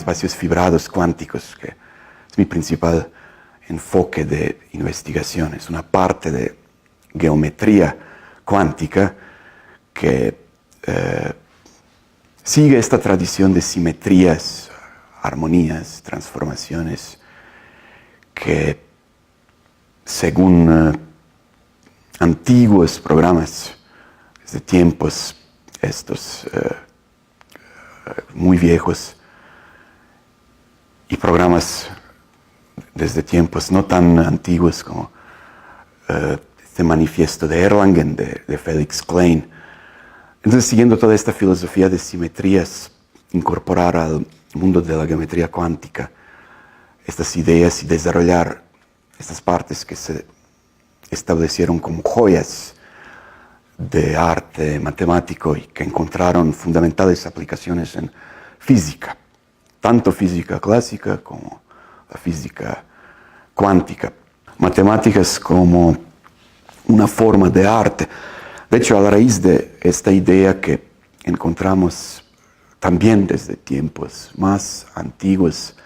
espacios fibrados cuánticos, que es mi principal enfoque de investigación. Es una parte de geometría cuántica que sigue esta tradición de simetrías, armonías, transformaciones, que según antiguos programas, desde tiempos estos muy viejos, y programas desde tiempos no tan antiguos como este manifiesto de Erlangen, de Felix Klein. Entonces, siguiendo toda esta filosofía de simetrías, incorporar al mundo de la geometría cuántica estas ideas y desarrollar estas partes que se establecieron como joyas de arte matemático y que encontraron fundamentales aplicaciones en física, tanto física clásica como la física cuántica, matemáticas como una forma de arte. De hecho, a la raíz de esta idea que encontramos también desde tiempos más antiguos,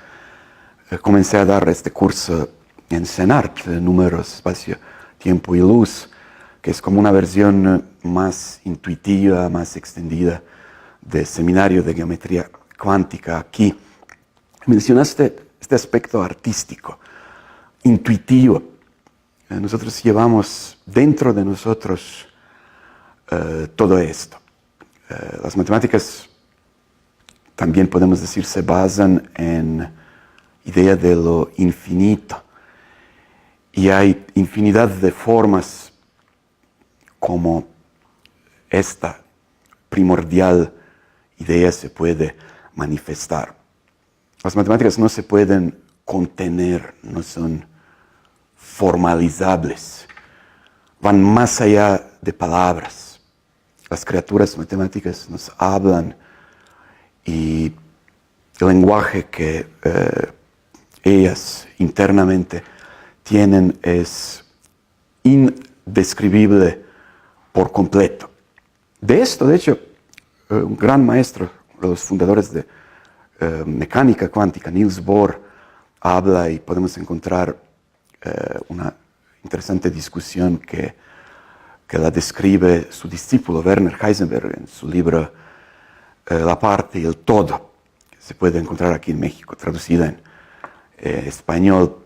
comencé a dar este curso en CENART, Números, Espacio, Tiempo y Luz, que es como una versión más intuitiva, más extendida del seminario de geometría cuántica aquí. Mencionaste este aspecto artístico, intuitivo. Nosotros llevamos dentro de nosotros todo esto. Las matemáticas, también podemos decir, se basan en idea de lo infinito. Y hay infinidad de formas como esta primordial idea se puede manifestar. Las matemáticas no se pueden contener, no son formalizables, van más allá de palabras. Las criaturas matemáticas nos hablan y el lenguaje que ellas internamente tienen es indescribible por completo. De esto, de hecho, un gran maestro, uno de los fundadores de mecánica cuántica, Niels Bohr, habla y podemos encontrar una interesante discusión que la describe su discípulo Werner Heisenberg en su libro La parte y el todo, que se puede encontrar aquí en México, traducida en español,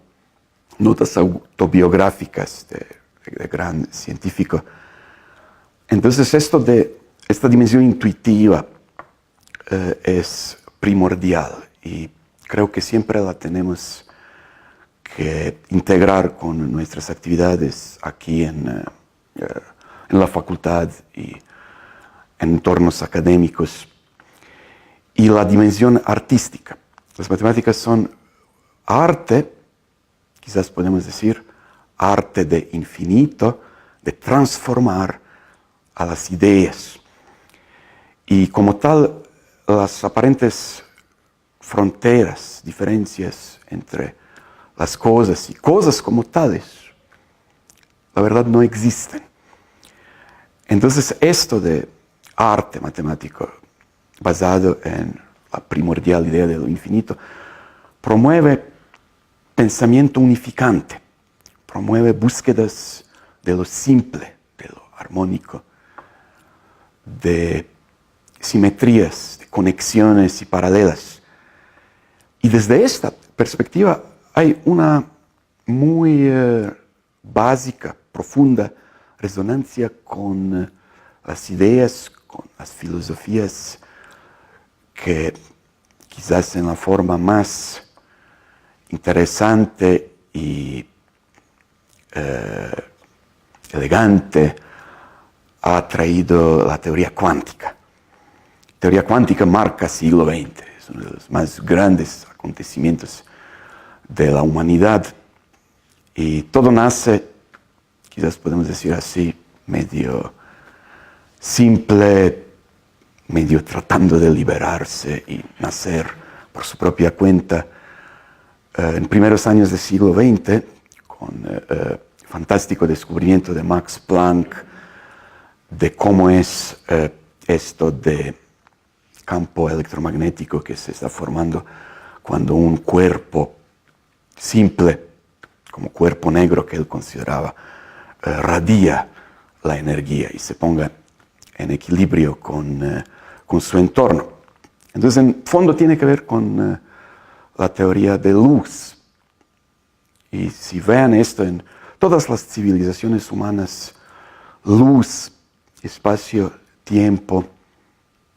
notas autobiográficas de gran científico. Entonces, esto de esta dimensión intuitiva es primordial y creo que siempre la tenemos que integrar con nuestras actividades aquí en la facultad y en entornos académicos. Y la dimensión artística. Las matemáticas son arte, quizás podemos decir, arte de infinito, de transformar a las ideas. Y como tal, las aparentes fronteras, diferencias entre las cosas y cosas como tales, la verdad no existen. Entonces, esto de arte matemático, basado en la primordial idea de lo infinito, promueve pensamiento unificante, promueve búsquedas de lo simple, de lo armónico, de simetrías, de conexiones y paralelas. Y desde esta perspectiva hay una muy básica, profunda resonancia con las ideas, con las filosofías que quizás en la forma más interesante y elegante ha traído la teoría cuántica. La teoría cuántica marca siglo XX, es uno de los más grandes acontecimientos de la humanidad y todo nace, quizás podemos decir así, medio simple, medio tratando de liberarse y nacer por su propia cuenta en primeros años del siglo XX, con el fantástico descubrimiento de Max Planck de cómo es esto de campo electromagnético que se está formando cuando un cuerpo simple, como cuerpo negro que él consideraba, radia la energía y se ponga en equilibrio con su entorno. Entonces, en fondo tiene que ver con la teoría de luz. Y si vean esto en todas las civilizaciones humanas, luz, espacio, tiempo,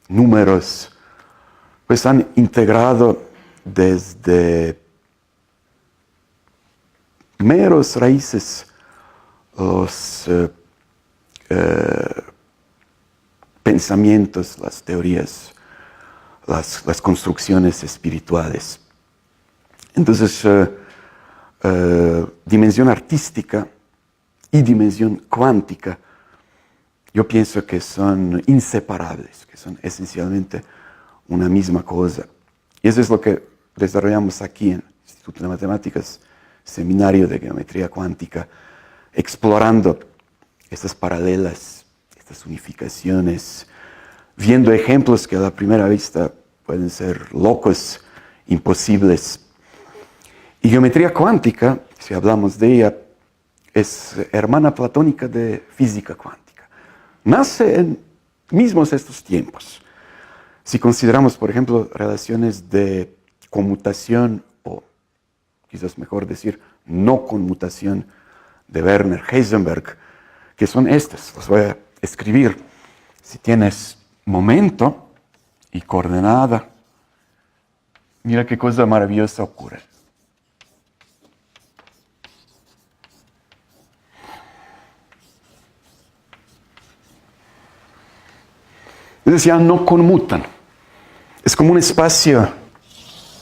números, pues han integrado desde meros raíces los pensamientos, las teorías, las construcciones espirituales. Entonces, dimensión artística y dimensión cuántica, yo pienso que son inseparables, que son esencialmente una misma cosa. Y eso es lo que desarrollamos aquí en el Instituto de Matemáticas, Seminario de Geometría Cuántica, explorando estas paralelas, estas unificaciones, viendo ejemplos que a la primera vista pueden ser locos, imposibles. Y geometría cuántica, si hablamos de ella, es hermana platónica de física cuántica. Nace en mismos estos tiempos. Si consideramos, por ejemplo, relaciones de conmutación, o quizás mejor decir, no conmutación, de Werner Heisenberg, que son estas, las voy a escribir. Si tienes momento y coordenada, mira qué cosa maravillosa ocurre. Entonces ya no conmutan. Es como un espacio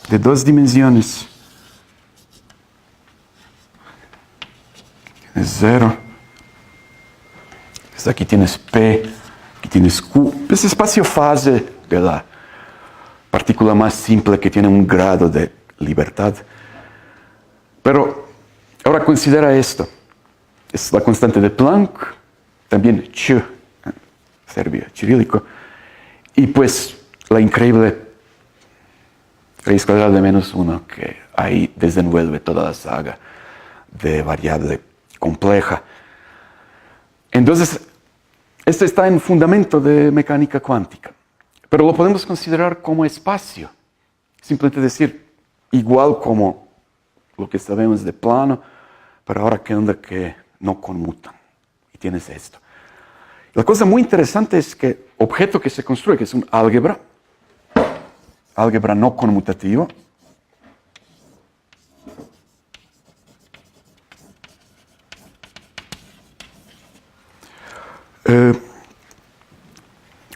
de dos dimensiones. Tienes 0. Pues aquí tienes P, aquí tienes Q. Es espacio-fase de la partícula más simple que tiene un grado de libertad. Pero ahora considera esto. Es la constante de Planck, también Ch, serbio, cirílico. Y pues la increíble raíz cuadrada de -1 que ahí desenvuelve toda la saga de variable compleja. Entonces, esto está en fundamento de mecánica cuántica, pero lo podemos considerar como espacio. Simplemente decir, igual como lo que sabemos de plano, pero ahora qué onda que no conmutan. Y tienes esto. La cosa muy interesante es que objeto que se construye, que es un álgebra no conmutativo,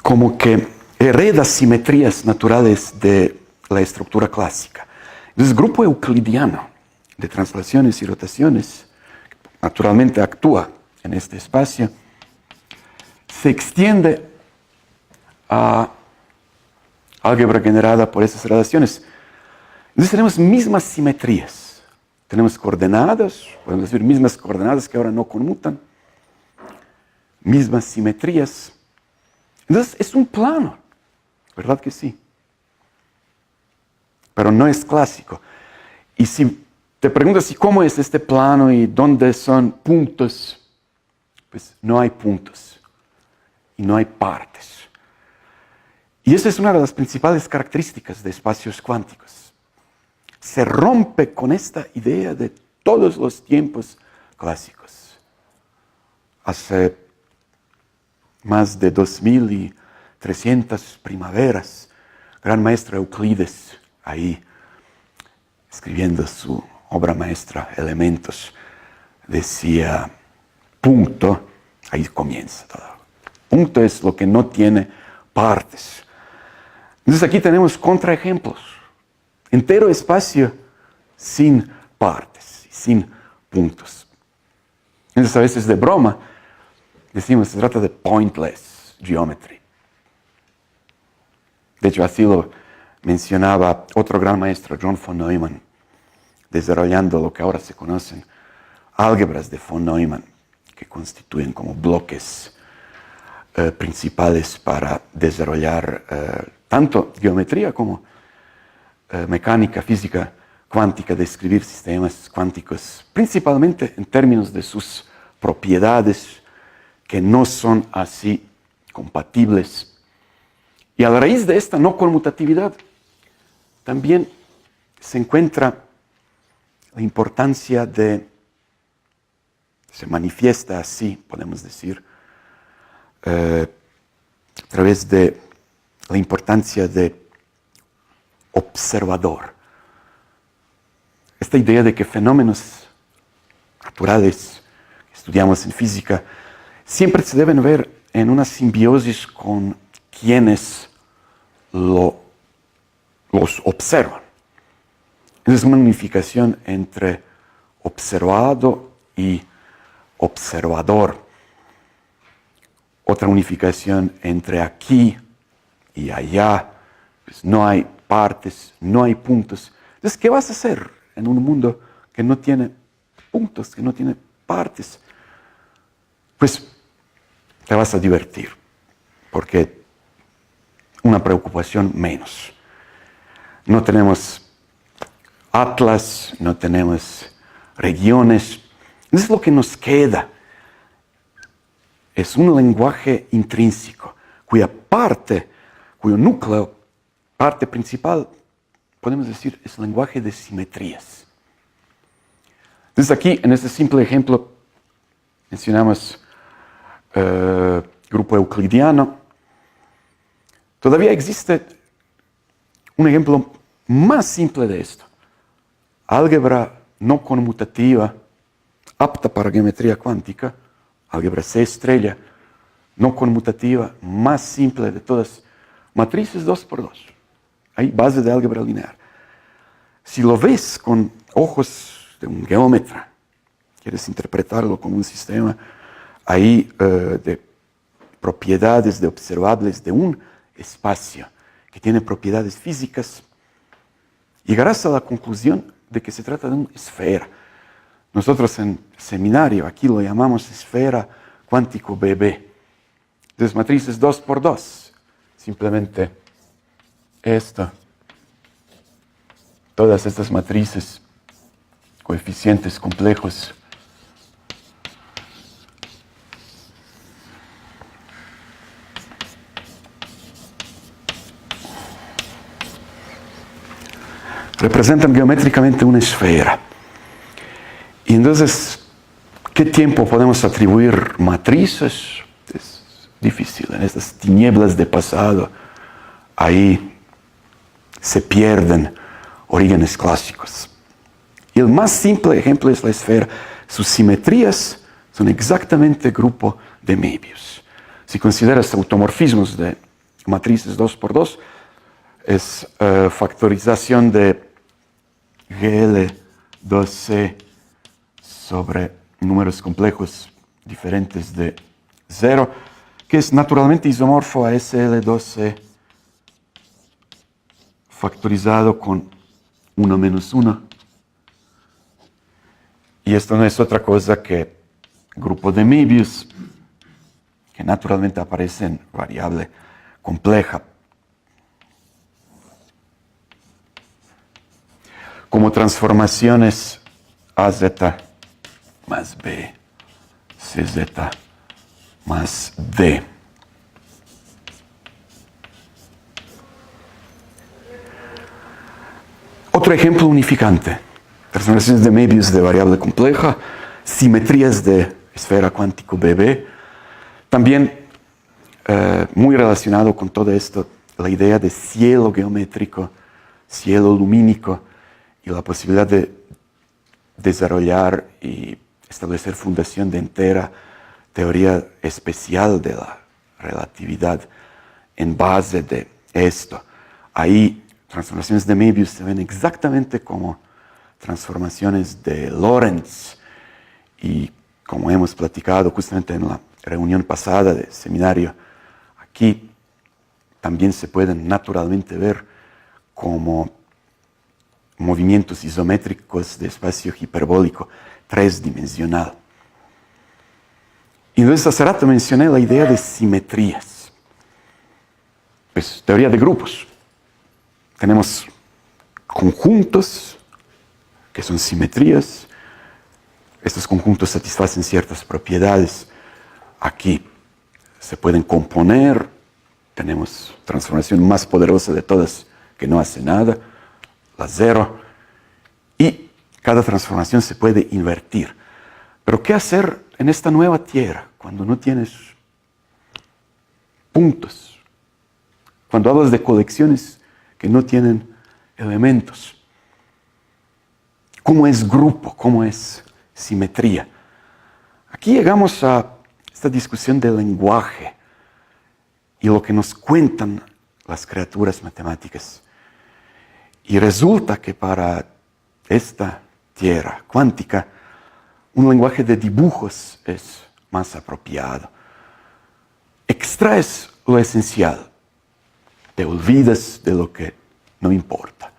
como que hereda simetrías naturales de la estructura clásica. Entonces, el grupo euclidiano de translaciones y rotaciones naturalmente actúa en este espacio, se extiende a álgebra generada por esas relaciones. Entonces tenemos mismas simetrías. Tenemos coordenadas, podemos decir mismas coordenadas que ahora no conmutan, mismas simetrías. Entonces es un plano, ¿verdad que sí? Pero no es clásico. Y si te preguntas ¿y cómo es este plano y dónde son puntos? Pues no hay puntos y no hay partes. Y esa es una de las principales características de espacios cuánticos. Se rompe con esta idea de todos los tiempos clásicos. Hace más de 2300 primaveras, gran maestro Euclides, ahí escribiendo su obra maestra, Elementos, decía, punto, ahí comienza todo. Punto es lo que no tiene partes. Entonces aquí tenemos contraejemplos. Entero espacio sin partes, sin puntos. Entonces a veces de broma decimos se trata de pointless geometry. De hecho así lo mencionaba otro gran maestro, John von Neumann, desarrollando lo que ahora se conocen álgebras de von Neumann, que constituyen como bloques principales para desarrollar tanto geometría como mecánica, física cuántica, describir sistemas cuánticos, principalmente en términos de sus propiedades, que no son así compatibles. Y a la raíz de esta no conmutatividad, también se encuentra la importancia se manifiesta así, podemos decir, a través de la importancia de observador. Esta idea de que fenómenos naturales que estudiamos en física siempre se deben ver en una simbiosis con quienes los observan. Es una unificación entre observado y observador. Otra unificación entre aquí y allá. Pues no hay partes, no hay puntos. Entonces, ¿qué vas a hacer en un mundo que no tiene puntos, que no tiene partes? Pues te vas a divertir, porque una preocupación menos. No tenemos atlas, no tenemos regiones. Eso es lo que nos queda. Es un lenguaje intrínseco, cuyo núcleo, parte principal, podemos decir, es el lenguaje de simetrías. Entonces aquí, en este simple ejemplo, mencionamos grupo euclidiano. Todavía existe un ejemplo más simple de esto. Álgebra no conmutativa, apta para geometría cuántica, álgebra C estrella, no conmutativa, más simple de todas, matrices 2×2. Hay base de álgebra lineal. Si lo ves con ojos de un geómetra, quieres interpretarlo como un sistema ahí de propiedades de observables de un espacio que tiene propiedades físicas, llegarás a la conclusión de que se trata de una esfera. Nosotros en seminario aquí lo llamamos esfera cuántico BB. Entonces, matrices 2×2. Simplemente esto. Todas estas matrices, coeficientes complejos. Representan geométricamente una esfera. Y entonces, ¿qué tiempo podemos atribuir matrices? Es difícil. En estas tinieblas de pasado, ahí se pierden orígenes clásicos. Y el más simple ejemplo es la esfera. Sus simetrías son exactamente el grupo de Möbius. Si consideras automorfismos de matrices 2×2, es factorización de GL2C sobre números complejos diferentes de 0, que es naturalmente isomorfo a SL2C factorizado con 1 menos 1. Y esto no es otra cosa que grupo de Möbius, que naturalmente aparece en variable compleja. Como transformaciones AZ más B, CZ más D. Otro ejemplo unificante. Transformaciones de Möbius de variable compleja, simetrías de esfera cuántico BB. También muy relacionado con todo esto, la idea de cielo geométrico, cielo lumínico y la posibilidad de desarrollar y establecer fundación de entera teoría especial de la relatividad en base de esto. Ahí transformaciones de Möbius se ven exactamente como transformaciones de Lorentz, y como hemos platicado justamente en la reunión pasada del seminario, aquí también se pueden naturalmente ver como movimientos isométricos de espacio hiperbólico tridimensional. Y entonces hace rato mencioné la idea de simetrías. Pues teoría de grupos. Tenemos conjuntos que son simetrías. Estos conjuntos satisfacen ciertas propiedades. Aquí se pueden componer. Tenemos transformación más poderosa de todas que no hace nada, la cero. Y cada transformación se puede invertir. Pero ¿qué hacer en esta nueva tierra cuando no tienes puntos? Cuando hablas de colecciones que no tienen elementos. ¿Cómo es grupo? ¿Cómo es simetría? Aquí llegamos a esta discusión del lenguaje y lo que nos cuentan las criaturas matemáticas. Y resulta que para esta tierra cuántica, un lenguaje de dibujos es más apropiado. Extraes lo esencial, te olvidas de lo que no importa.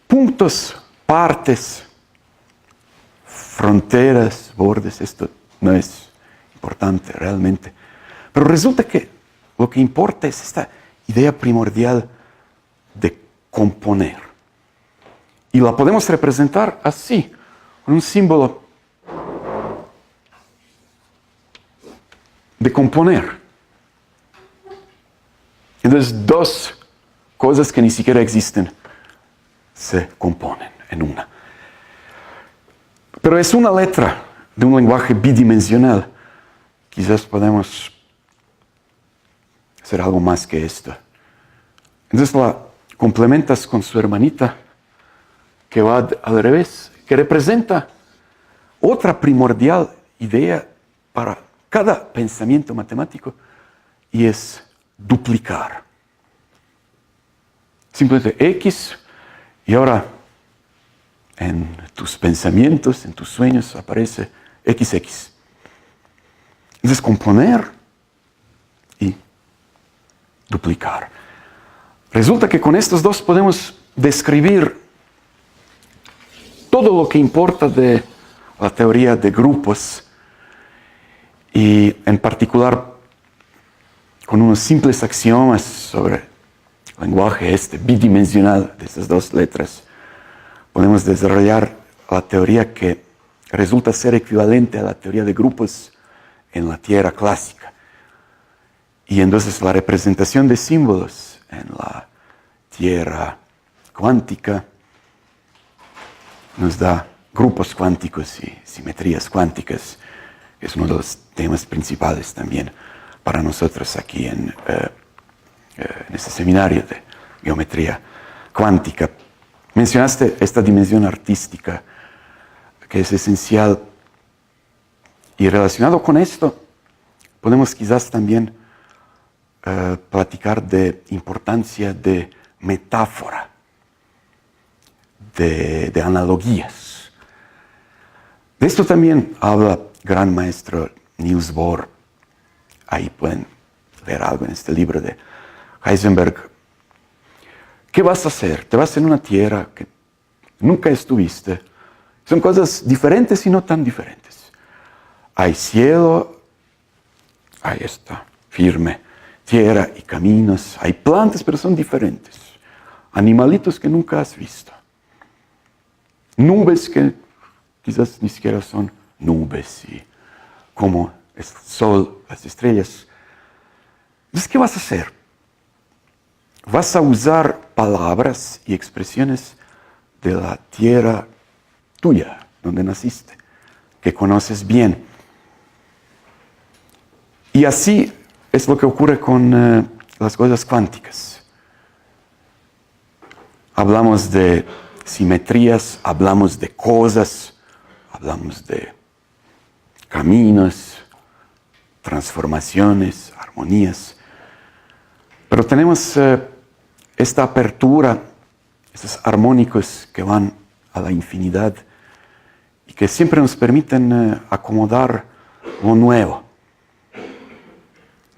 Puntos, partes, fronteras, bordes, esto no es importante realmente. Pero resulta que lo que importa es esta idea primordial de componer. Y la podemos representar así, con un símbolo de componer. Entonces, dos cosas que ni siquiera existen se componen en una. Pero es una letra de un lenguaje bidimensional. Quizás podemos hacer algo más que esto. Entonces la complementas con su hermanita, que va al revés, que representa otra primordial idea para cada pensamiento matemático, y es duplicar. Simplemente X, y ahora en tus pensamientos, en tus sueños aparece XX. Entonces componer y duplicar. Resulta que con estos dos podemos describir todo lo que importa de la teoría de grupos, y en particular con unos simples axiomas sobre el lenguaje bidimensional de estas dos letras, podemos desarrollar la teoría que resulta ser equivalente a la teoría de grupos en la tierra clásica. Y entonces la representación de símbolos en la tierra cuántica nos da grupos cuánticos y simetrías cuánticas. Es uno de los temas principales también para nosotros aquí en este seminario de geometría cuántica. Mencionaste esta dimensión artística que es esencial, y relacionado con esto podemos quizás también platicar de importancia de metáfora, de analogías. De esto también habla gran maestro Niels Bohr. Ahí pueden leer algo en este libro de Heisenberg. ¿Qué vas a hacer? Te vas en una tierra que nunca estuviste. Son cosas diferentes y no tan diferentes. Hay cielo, hay esta firme tierra y caminos. Hay plantas, pero son diferentes. Animalitos que nunca has visto. Nubes que quizás ni siquiera son nubes, y como el sol, las estrellas. Entonces, ¿qué vas a hacer? Vas a usar palabras y expresiones de la tierra tuya, donde naciste, que conoces bien. Y así es lo que ocurre con las cosas cuánticas. Hablamos de simetrías, hablamos de cosas, hablamos de caminos, transformaciones, armonías. Pero tenemos esta apertura, estos armónicos que van a la infinidad y que siempre nos permiten acomodar lo nuevo.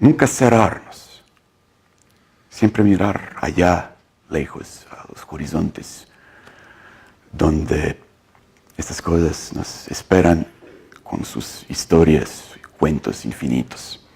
Nunca cerrarnos, siempre mirar allá, lejos, a los horizontes, donde estas cosas nos esperan con sus historias y cuentos infinitos.